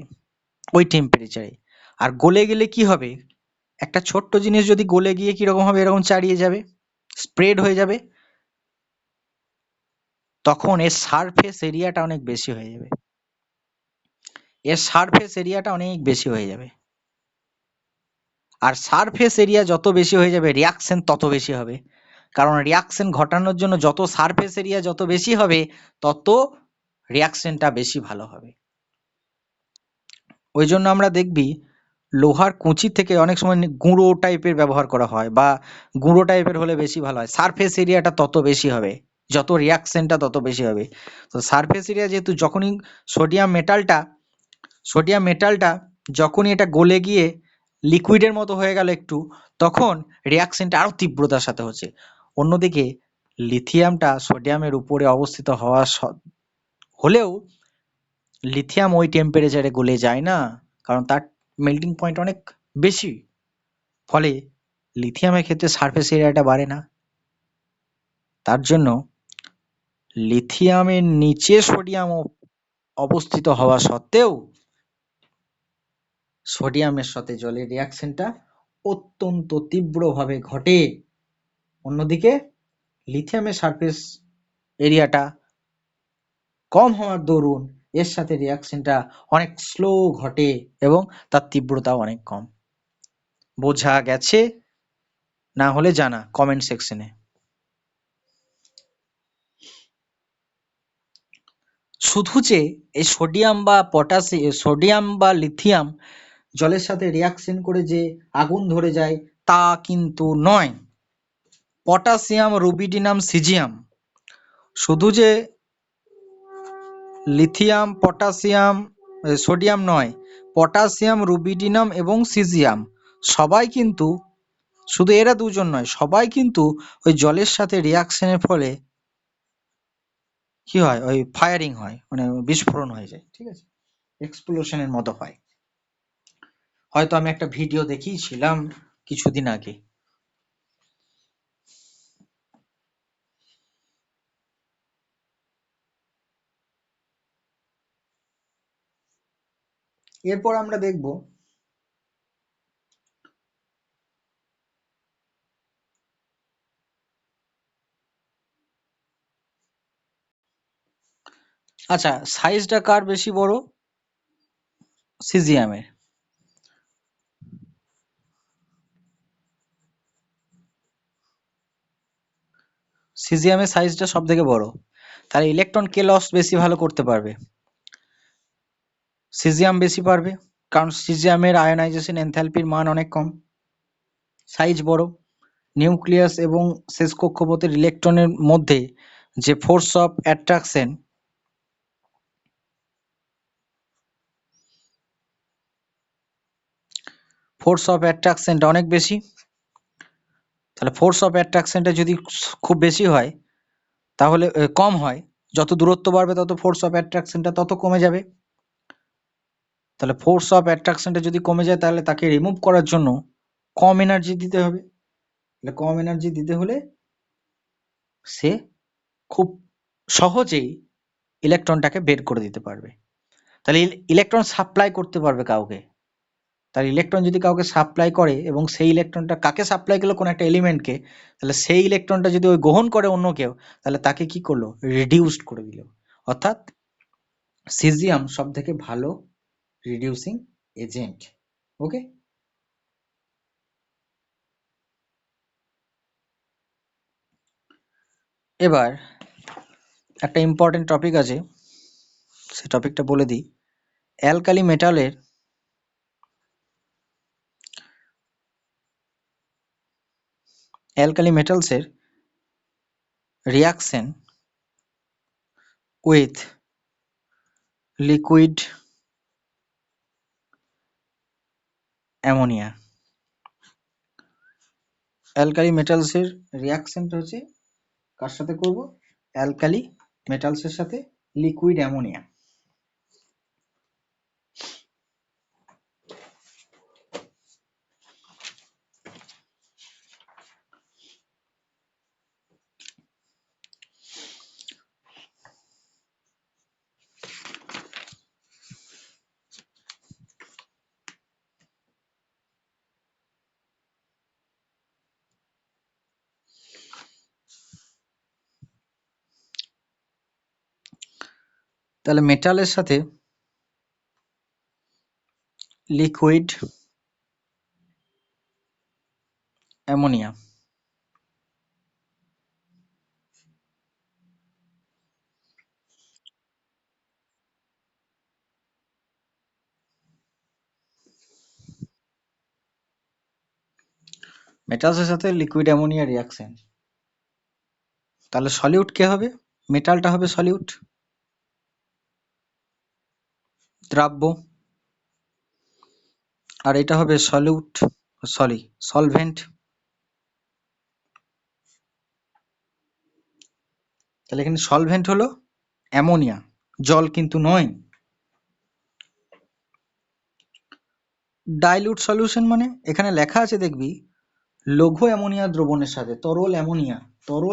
ওই টেম্পারেচারে। আর গলে গেলে কি হবে, একটা ছোট্ট জিনিস যদি গলে গিয়ে কিরকম হবে, এরকম চারিয়ে যাবে, স্প্রেড হয়ে যাবে, তখন এর সারফেস এরিয়াটা অনেক বেশি হয়ে যাবে। আর সারফেস এরিয়া যত বেশি হয়ে যাবে, রিয়াকশন তত বেশি হবে। কারণ রিয়াকশন ঘটানোর জন্য যত সারফেস এরিয়া যত বেশি হবে, তত রিয়াকশনটা বেশি ভালো হবে। ওই জন্য আমরা দেখবি লোহার কুঁচি থেকে অনেক সময় গুঁড়ো টাইপের ব্যবহার করা হয়, বা গুঁড়ো টাইপের হলে বেশি ভালো হয়। সারফেস এরিয়াটা তত বেশি হবে, যত রিয়াকশনটা তত বেশি হবে। তো সারফেস এরিয়া যেহেতু, যখনই সোডিয়াম মেটালটা যখনই এটা গলে গিয়ে লিকুইডের মতো হয়ে গেল একটু, তখন রিয়াকশনটা আরো তীব্রতার সাথে হচ্ছে। অন্যদিকে লিথিয়ামটা সোডিয়ামের উপরে অবস্থিত হলেও লিথিয়াম ওই টেম্পারেচারে গলে যায় না, কারণ তার মেল্টিং পয়েন্ট অনেক বেশি। ফলে লিথিয়ামের ক্ষেত্রে সারফেস এরিয়াটা বাড়ে না। তার জন্য লিথিয়ামের নিচে সোডিয়াম অবস্থিত হওয়া সত্ত্বেও সোডিয়ামের সাথে জলের রিয়াকশনটা অত্যন্ত তীব্রভাবে ঘটে। অন্যদিকে লিথিয়ামের সারফেস এরিয়াটা কম হওয়ার দরুন এর সাথে রিয়াকশনটা অনেক স্লো ঘটে এবং তার তীব্রতাও অনেক কম। বোঝা গেছে? না হলে জানা কমেন্ট সেকশনে। শুধু যে এই সোডিয়াম বা লিথিয়াম জলের সাথে রিয়াকশন করে যে আগুন ধরে যায় তা কিন্তু নয়। পটাশিয়াম, রুবিডিনাম, সিজিয়াম, শুধু যে লিথিয়াম, পটাশিয়াম, সোডিয়াম নয়, পটাশিয়াম, রুবিডিনাম এবং সিজিয়াম সবাই কিন্তু, শুধু এরা দুজন নয়, সবাই কিন্তু ওই জলের সাথে রিয়াকশনের ফলে কি হয়, ওই ফায়ারিং হয়, মানে বিস্ফোরণ হয়ে যায়, ঠিক আছে, এক্সপ্লোশনের মতো হয়। হয়তো আমি একটা ভিডিও দেখিয়েছিলাম কিছুদিন আগে। এরপর আমরা দেখব আচ্ছা সাইজটা কার বেশি বড়? সিজিয়ামের। সিজিয়ামের সাইজটা সব থেকে বড়, তাহলে ইলেকট্রন কে লস বেশি ভালো করতে পারবে? সিজিয়াম বেশি পারবে, কারণ সিজিয়ামের আয়নাইজেশন এনথালপির মান অনেক কম, সাইজ বড়। নিউক্লিয়াস এবং শেষ কক্ষপথের ইলেকট্রনের মধ্যে যে ফোর্স অফ অ্যাট্রাকশনটা অনেক বেশি। তাহলে ফোর্স অফ অ্যাট্রাকশনটা যদি খুব বেশি হয়, তাহলে কম হয়, যত দূরত্ব বাড়বে তত ফোর্স অফ অ্যাট্রাকশনটা তত কমে যাবে। তাহলে ফোর্স অফ অ্যাট্রাকশনটা যদি কমে যায়, তাহলে তাকে রিমুভ করার জন্য কম এনার্জি দিতে হবে। তাহলে কম এনার্জি দিতে হলে সে খুব সহজেই ইলেকট্রনটাকে বের করে দিতে পারবে। তাহলে ইলেকট্রন সাপ্লাই করতে পারবে কাউকে। তার ইলেকট্রন যদি কাউকে সাপ্লাই করে এবং সেই ইলেকট্রনটা কাকে সাপ্লাই করলো, কোনো একটা এলিমেন্টকে, তাহলে সেই ইলেকট্রনটা যদি ওই গ্রহণ করে অন্য কেউ, তাহলে তাকে কি করলো, রিডিউসড করে দিল। অর্থাৎ সিজিয়াম সব থেকে ভালো রিডিউসিং এজেন্ট। ওকে, এবার একটা ইম্পর্টেন্ট টপিক আছে, সে টপিকটা বলে দিই। অ্যালকালি মেটালসের reaction with liquid ammonia. Alkali মেটালসের রিয়াকশনটা হচ্ছে কার সাথে করব? অ্যালকালি মেটালসের সাথে লিকুইড অ্যামোনিয়া। তাহলে মেটালের সাথে লিকুইড অ্যামোনিয়া, মেটালসের সাথে লিকুইড অ্যামোনিয়া রিয়াকশন, তাহলে সলিউট কে হবে? মেটালটা হবে সলিউট, দ্রাব্য, আর এটা হবে সলভেন্ট। তাহলে এখানে সলভেন্ট হলো অ্যামোনিয়া, জল কিন্তু নয়। ডাইলুট সলিউশন মানে এখানে লেখা আছে দেখবি, লঘু অ্যামোনিয়া দ্রবণের সাথে, তরল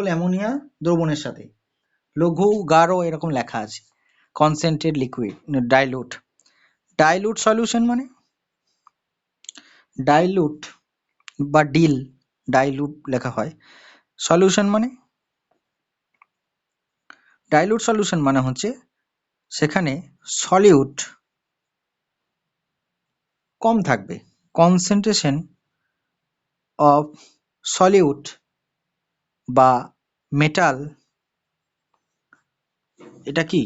অ্যামোনিয়া দ্রবণের সাথে, লঘু গাঢ় এরকম লেখা আছে, concentrate liquid dilute. Dilute solution মানে ডাইলুট বা ডাইলুট লেখা হয়। সলিউশন মানে ডাইলুট সলিউশন মানে হচ্ছে সেখানে সলিউট কম থাকবে। কনসেন্ট্রেশন অফ সলিউট বা মেটাল এটা কি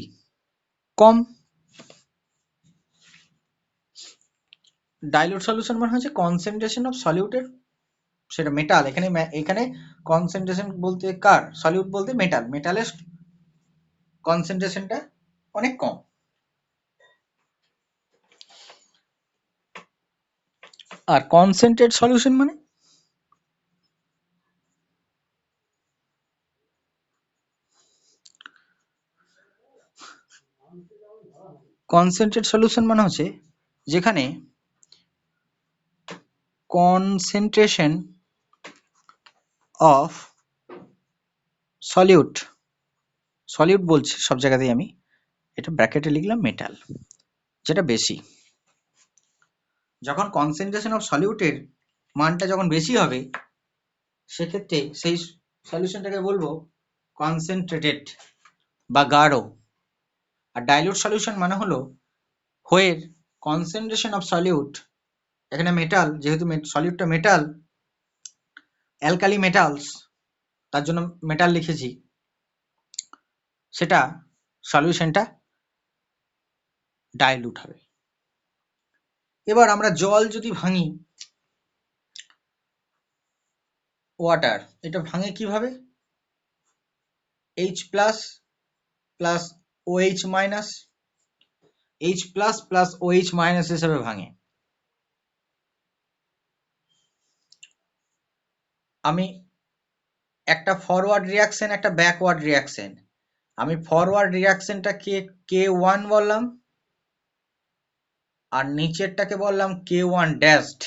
কম। ডাইলুট সলিউশন মানে হচ্ছে কনসেন্ট্রেশন অফ সলিউটের, সেটা মেটাল, এখানে কনসেন্ট্রেশন বলতে কার, সলিউট বলতে মেটালের কনসেন্ট্রেশনটা অনেক কম। আর কনসেন্ট্রেট সলিউশন মানে হচ্ছে যেখানে কনসেন্ট্রেশন অফ সলিউট বলছি সব জায়গাতেই, আমি এটা ব্র্যাকেটে লিখলাম মেটাল, যেটা বেশি। যখন কনসেন্ট্রেশন অফ সলিউটের মানটা যখন বেশি হবে, সেক্ষেত্রে সেই সলিউশনটাকে বলবো কনসেন্ট্রেটেড বা গাঢ়। আর ডাইলুট সলিউশন মানে হলো হোয়ের কনসেন্ট্রেশন অফ সলিউট, এখানে মেটাল, যেহেতু সলিউটটা মেটাল, অ্যালকালি মেটালস, তার জন্য মেটাল লিখেছি, সেটা সলিউশনটা ডাইলুট হবে। এবার আমরা জল যদি ভাঙি, ওয়াটার, এটা ভাঙে কিভাবে? H plus plus OH minus, H plus plus OH minus হিসেবে ভাঙে। আমি একটা ফরওয়ার্ড রিয়াকশন, একটা ব্যাকওয়ার্ড রিয়াকশন, আমি ফরওয়ার্ড রিয়াকশনটাকে K1 বললাম, আর নিচেরটাকে বললাম K1 dashed.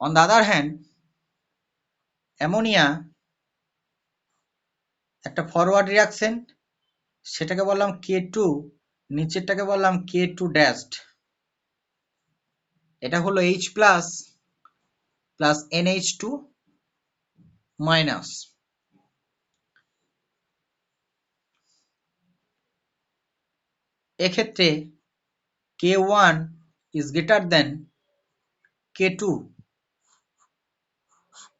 On the other hand, ammonia একটা ফরওয়ার্ড রিয়াকশন, সেটাকে বললাম K2, নিচেরটাকে বললাম K2 ড্যাশড। এটা হলো H plus plus NH2 minus. এক্ষেত্রে K1 is greater than K2,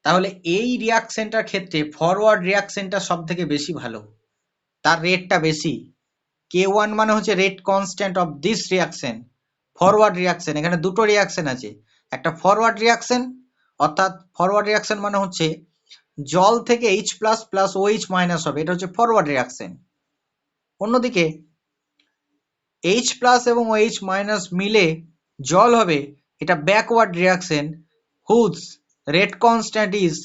তাহলে এই রিয়াকশনটার ক্ষেত্রে ফরওয়ার্ড রিয়াকশনটা সব থেকে বেশি ভালো, তার রেটটা বেশি। K1 মানে হচ্ছে rate constant of this reaction, forward reaction. এখানে দুটো রিয়াকশন আছে, একটা ফরওয়ার্ড রিয়াকশন, অর্থাৎ ফরওয়ার্ড রিয়াকশন মানে হচ্ছে জল থেকে H plus plus OH minus হবে, এটা হচ্ছে ফরওয়ার্ড রিয়াকশন। অন্যদিকে H প্লাস এবং OH মাইনাস মিলে জল হবে, এটা backward reaction, whose rate constant is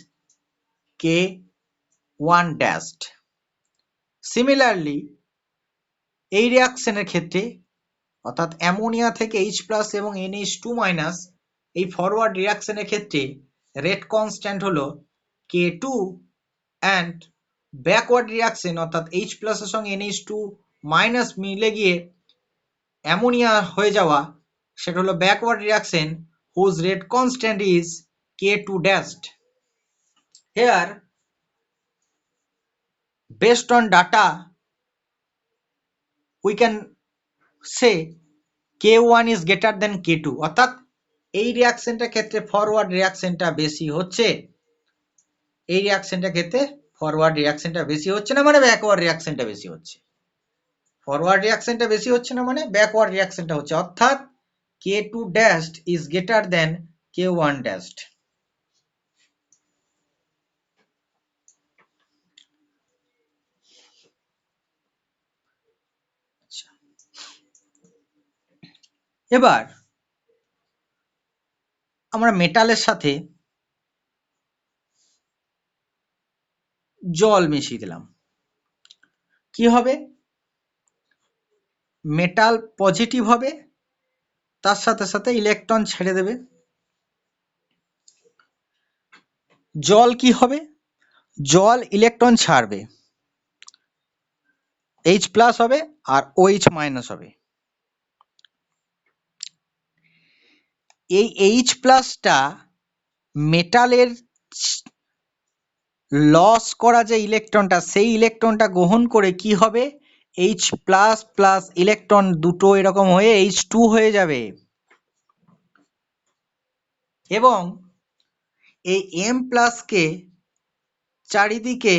K1 dashed. Similarly এই রিয়াকশনের ক্ষেত্রে, অর্থাৎ অ্যামোনিয়া থেকে H প্লাস এবং NH2 মাইনাস, এই ফরওয়ার্ড রিয়াকশনের ক্ষেত্রে রেট কনস্ট্যান্ট হলো K2, অ্যান্ড ব্যাকওয়ার্ড রিয়াকশন অর্থাৎ H প্লাস এর সঙ্গে NH2 মাইনাস মিলে গিয়ে অ্যামোনিয়া হয়ে যাওয়া, সেটা হলো backward reaction whose rate constant is K2 dashed. Here, based on data, we can say K1 is greater than K2, অর্থাৎ এই রিয়াকশনটার ক্ষেত্রে ফরওয়ার্ড রিয়াকশনটা বেশি হচ্ছে, এই রিয়াকশনটার ক্ষেত্রে ফরওয়ার্ড রিয়াকশনটা বেশি হচ্ছে না, মানে ব্যাকওয়ার্ড রিয়াকশনটা বেশি হচ্ছে। ফরওয়ার্ড রিয়াকশনটা বেশি হচ্ছে না মানে ব্যাকওয়ার্ড রিয়াকশনটা হচ্ছে, অর্থাৎ K2 dashed is greater than K1 dashed. এবার আমরা মেটালের সাথে জল মিশিয়ে দিলাম, কি হবে? মেটাল পজিটিভ হবে, তার সাথে সাথে ইলেকট্রন ছেড়ে দেবে। জল কি হবে? জল ইলেকট্রন ছাড়বে, H প্লাস হবে আর OH মাইনাস হবে। এই H প্লাসটা মেটালের লস করা যে ইলেকট্রনটা, সেই ইলেকট্রনটা গ্রহণ করে কি হবে? এইচ প্লাস প্লাস ইলেকট্রন দুটো এরকম হয়ে H2 হয়ে যাবে, এবং এই M প্লাসকে চারিদিকে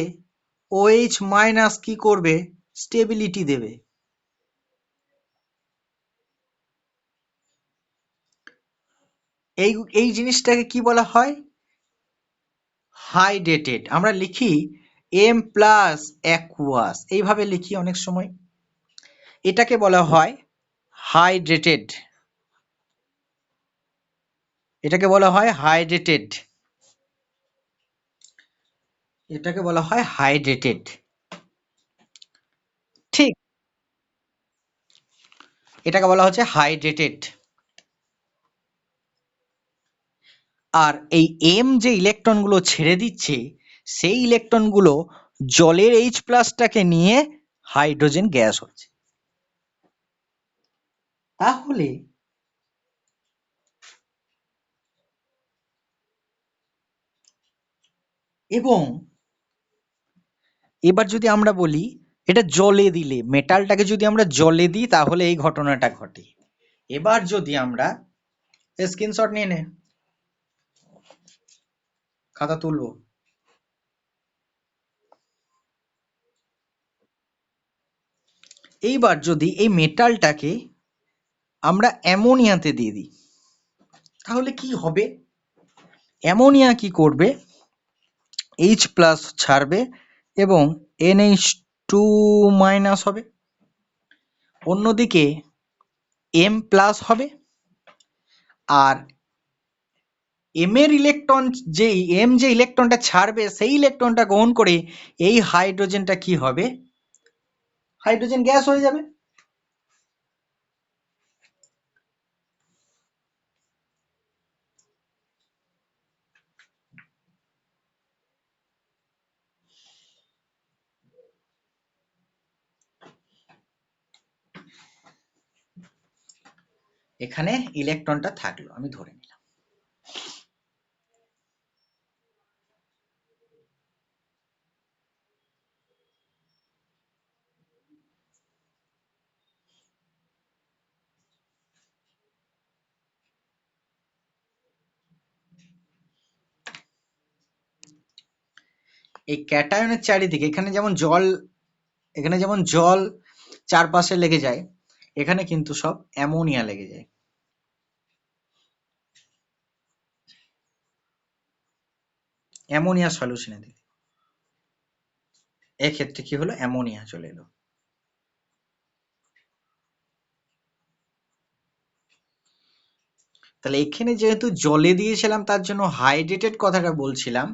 OH মাইনাস কি করবে, স্টেবিলিটি দেবে। এই জিনিসটাকে কি বলা হয়, হাইড্রেটেড। আমরা লিখি M প্লাস অ্যাকুয়াস, এইভাবে লিখি অনেক সময়। এটাকে বলা হয় হাইড্রেটেড, এটাকে বলা হয় হাইড্রেটেড, এটাকে বলা হয় হাইড্রেটেড। ঠিক, এটাকে বলা হচ্ছে হাইড্রেটেড। আর এই এম যে ইলেকট্রনগুলো ছেড়ে দিচ্ছে, সেই ইলেকট্রনগুলো জলের এইচ প্লাসটাকে নিয়ে হাইড্রোজেন গ্যাস হচ্ছে। তাহলে এবং এবার যদি আমরা বলি এটা জলে দিলে, মেটালটাকে যদি আমরা জলে দিই তাহলে এই ঘটনাটা ঘটে। এবার যদি আমরা স্ক্রিনশট নিয়ে নে, খাতা তুলবো। এইবার যদি এই মেটালটাকে আমরা অ্যামোনিয়াতে দিয়ে দিই তাহলে কি হবে, অ্যামোনিয়া কি করবে, H প্লাস ছাড়বে এবং NH2 মাইনাস হবে, অন্যদিকে M প্লাস হবে, আর M এর ইলেকট্রন যেই M যে ইলেকট্রনটা ছাড়বে সেই ইলেকট্রনটা গ্রহণ করে এই হাইড্রোজেনটা কি হবে, হাইড্রোজেন গ্যাস হয়ে যাবে। এখানে ইলেকট্রনটা থাকলো, আমি ধরে নিলাম। এই ক্যাটায়নের চারিদিকে এখানে যেমন জল চারপাশে লেগে যায়, এখানে কিন্তু সব অ্যামোনিয়া লেগে যায়। অ্যামোনিয়া সলিউশনে দিলে এক্ষেত্রে কি হলো, অ্যামোনিয়া চলে এলো। তাহলে এখানে যেহেতু জলে দিয়েছিলাম তার জন্য হাইড্রেটেড কথাটা বলছিলাম,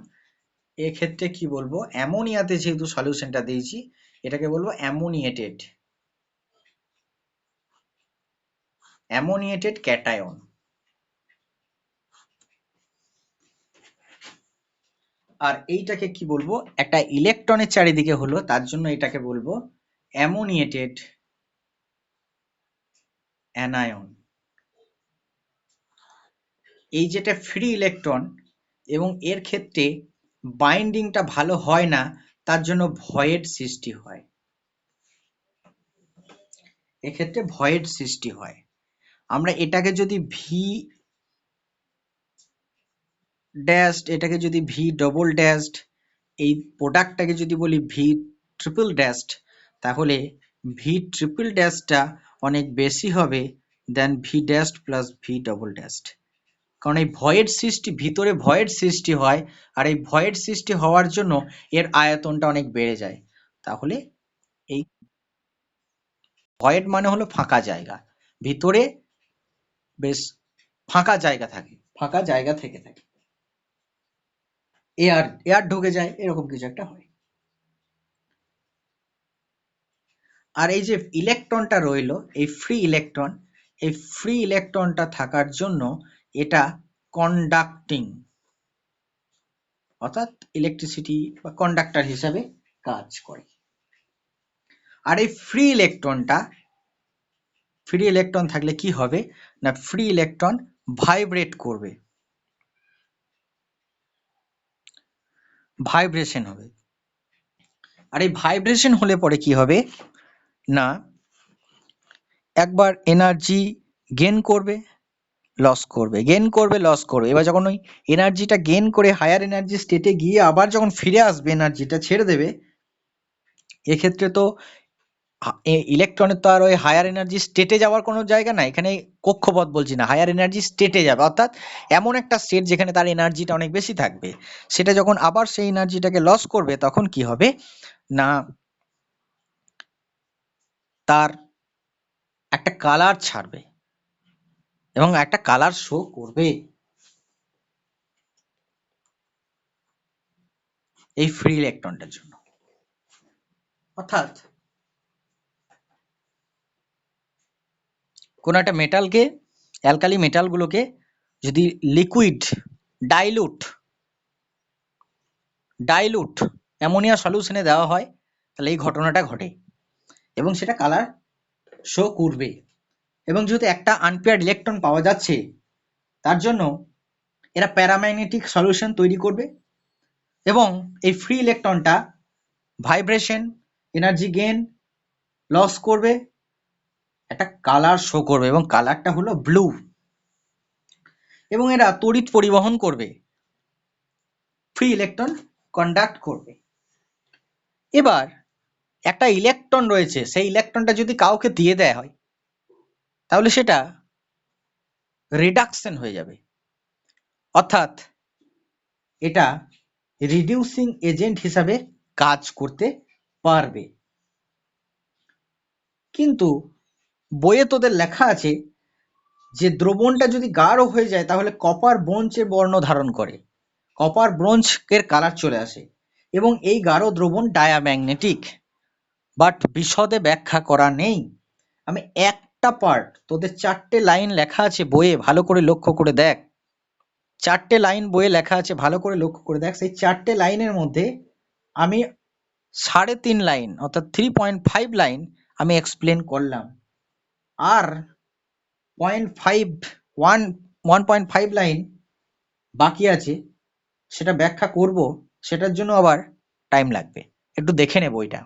এক্ষেত্রে কি বলবো, অ্যামোনিয়াতে যেহেতু সলিউশনটা দিয়েছি এটাকে বলবো অ্যামোনিয়েটেড, অ্যামোনিয়েটেড ক্যাটায়ন। আর এইটাকে কি বলবো, একটা ইলেকট্রনের চারিদিকে হলো তার জন্য এটাকে বলবো অ্যামোনিয়েটেড অ্যানায়ন। এই যেটা ফ্রি ইলেকট্রন এবং এর ক্ষেত্রে বাইন্ডিংটা ভালো হয় না, তার জন্য ভয়েড সৃষ্টি হয়, এক্ষেত্রে ভয়েড সৃষ্টি হয়। আমরা এটাকে যদি ভি ড্যাশড, এটাকে যদি ভি ডবল ড্যাশড, এই প্রোডাক্টটাকে যদি বলি ভি ট্রিপল ড্যাশড, তাহলে ভি ট্রিপল ড্যাশটা অনেক বেশি হবে than V dashed plus V double dashed. কারণ এই ভয়েড সৃষ্টি, ভিতরে ভয়েড সৃষ্টি হয়, আর এই ভয়েড সৃষ্টি হওয়ার জন্য এর আয়তনটা অনেক বেড়ে যায়। তাহলে এই ভয়েড মানে হলো ফাঁকা জায়গা, ভিতরে বেশ ফাঁকা জায়গা থাকে, ফাঁকা জায়গা থেকে থাকে, এয়ার এয়ার ঢুকে যায়, এরকম কিছু একটা হয়। আর এই যে ইলেকট্রনটা রইলো, এই ফ্রি ইলেকট্রন, এই ফ্রি ইলেকট্রনটা থাকার জন্য এটা কন্ডাক্টিং, অর্থাৎ ইলেকট্রিসিটি বা কন্ডাক্টর হিসাবে কাজ করে। আর এই ফ্রি ইলেকট্রন থাকলে কি হবে না, ফ্রি ইলেকট্রন ভাইব্রেট করবে, ভাইব্রেশন হবে। আর এই ভাইব্রেশন হলে পরে কি হবে না একবার এনার্জি গেন করবে, লস করবে, গেন করবে, লস করবে। এবার যখন ওই এনার্জিটা গেন করে হায়ার এনার্জি স্টেটে গিয়ে আবার যখন ফিরে আসবে, এনার্জিটা ছেড়ে দেবে, এক্ষেত্রে তো ইলেকট্রনের তো আর ওই হায়ার এনার্জি স্টেটে যাওয়ার কোনো জায়গা নাই। এখানে কক্ষপথ বলছি না, হায়ার এনার্জি স্টেটে যাবে, অর্থাৎ এমন একটা স্টেট যেখানে তার এনার্জিটা অনেক বেশি থাকবে। সেটা যখন আবার সেই এনার্জিটাকে লস করবে তখন কি হবে না, তার একটা কালার ছাড়বে এবং একটা কালার শো করবে। এই ফ্রি ইলেকট্রনটার জন্য অর্থাৎ কোনো একটা মেটালকে, অ্যালকালি মেটালগুলোকে যদি লিকুইড ডাইলুট ডাইলুট অ্যামোনিয়া সলিউশনে দেওয়া হয় তাহলে এই ঘটনাটা ঘটে এবং সেটা কালার শো করবে। এবং যেহেতু একটা আনপেয়ার্ড ইলেকট্রন পাওয়া যাচ্ছে তার জন্য এরা প্যারাম্যাগনেটিক সলিউশন তৈরি করবে এবং এই ফ্রি ইলেকট্রনটা ভাইব্রেশন, এনার্জি গেন, লস করবে, একটা কালার শো করবে এবং কালারটা হলো ব্লু। এবং এরা তড়িৎ পরিবহন করবে, ফ্রি ইলেকট্রন কন্ডাক্ট করবে। এবার একটা ইলেকট্রন রয়েছে, সেই ইলেকট্রনটা যদি কাউকে দিয়ে দেয়া হয় তাহলে সেটা রিডাকশন হয়ে যাবে, অর্থাৎ এটা রিডিউসিং এজেন্ট হিসাবে কাজ করতে পারবে। কিন্তু বইয়ে তোদের লেখা আছে যে দ্রবণটা যদি গাঢ় হয়ে যায় তাহলে কপার ব্রোঞ্জের বর্ণ ধারণ করে, কপার ব্রোঞ্জের কালার চলে আসে এবং এই গাঢ় দ্রবণ ডায়াম্যাগনেটিক। বাট বিশদে ব্যাখ্যা করা নেই। আমি একটা পার্ট, তোদের 4টে লাইন লেখা আছে বইয়ে, ভালো করে লক্ষ্য করে দেখ। 4টে লাইন বইয়ে লেখা আছে, ভালো করে লক্ষ্য করে দেখ। সেই 4টে লাইনের মধ্যে আমি 3.5 লাইন অর্থাৎ 3.5 লাইন আমি এক্সপ্লেন করলাম, আর 1.5 লাইন বাকি আছে, সেটা ব্যাখ্যা করব, সেটার জন্য আবার টাইম লাগবে। একটু দেখে নে বইটা।